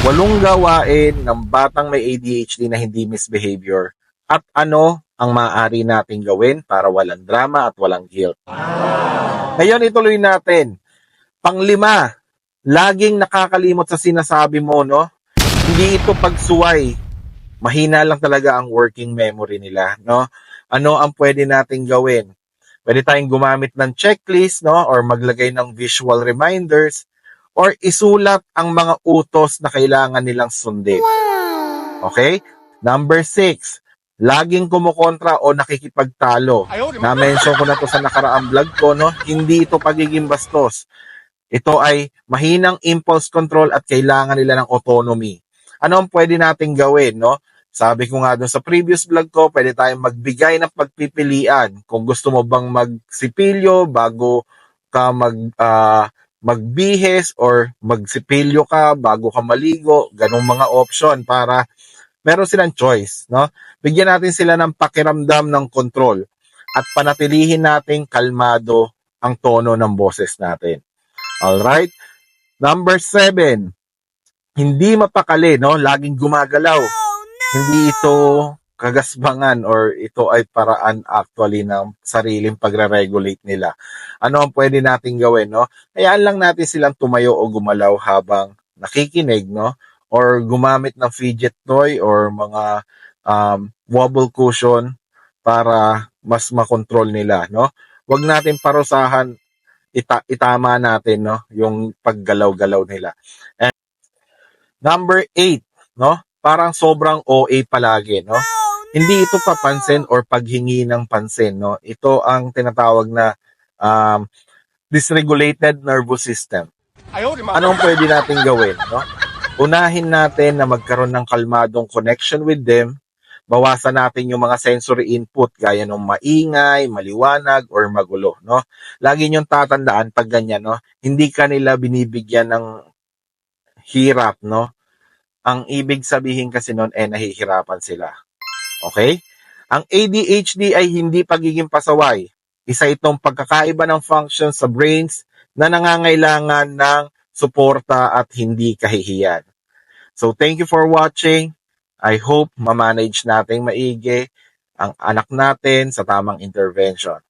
Walong gawain ng batang may ADHD na hindi misbehavior at ano ang maaari nating gawin para walang drama at walang guilt. Ngayon ituloy natin. Panglima, laging nakakalimot sa sinasabi mo, no? Hindi ito pagsuway. Mahina lang talaga ang working memory nila, no? Ano ang pwede nating gawin? Pwede tayong gumamit ng checklist, no? Or maglagay ng visual reminders or isulat ang mga utos na kailangan nilang sundin. Okay? Number 6, laging kumukontra o nakikipagtalo. Na-mention ko na to sa nakaraang vlog ko, no? Hindi ito pagiging bastos. Ito ay mahinang impulse control at kailangan nila ng autonomy. Ano ang pwede nating gawin, no? Sabi ko nga doon sa previous vlog ko, pwede tayong magbigay ng pagpipilian. Kung gusto mo bang magsipilyo bago ka magbihis or magsipilyo ka bago ka maligo, ganong mga option para meron silang choice, no? Bigyan natin sila ng pakiramdam ng control at panatilihin nating kalmado ang tono ng boses natin. Alright? Number 7, hindi mapakali, no? Laging gumagalaw. Hindi ito kagasbangan or ito ay paraan actually ng sariling pagre-regulate nila. Ano ang pwede nating gawin, no? Hayaan lang natin silang tumayo o gumalaw habang nakikinig, no? Or gumamit ng fidget toy or mga wobble cushion para mas makontrol nila, no? Huwag natin parusahan, itama natin, no? Yung paggalaw-galaw nila. And number 8, no? Parang sobrang OA palagi, no? Hindi ito papansin or paghingi ng pansin, no? Ito ang tinatawag na dysregulated nervous system. Anong pwede natin gawin, no? Unahin natin na magkaroon ng kalmadong connection with them. Bawasan natin yung mga sensory input gaya ng maingay, maliwanag, or magulo, no? Lagi niyong tatandaan pag ganyan, no? Hindi ka nila binibigyan ng hirap, no? Ang ibig sabihin kasi nun nahihirapan sila. Okay? Ang ADHD ay hindi pagiging pasaway. Isa itong pagkakaiba ng function sa brains na nangangailangan ng suporta at hindi kahihiyan. So thank you for watching. I hope ma-manage nating maigi ang anak natin sa tamang intervention.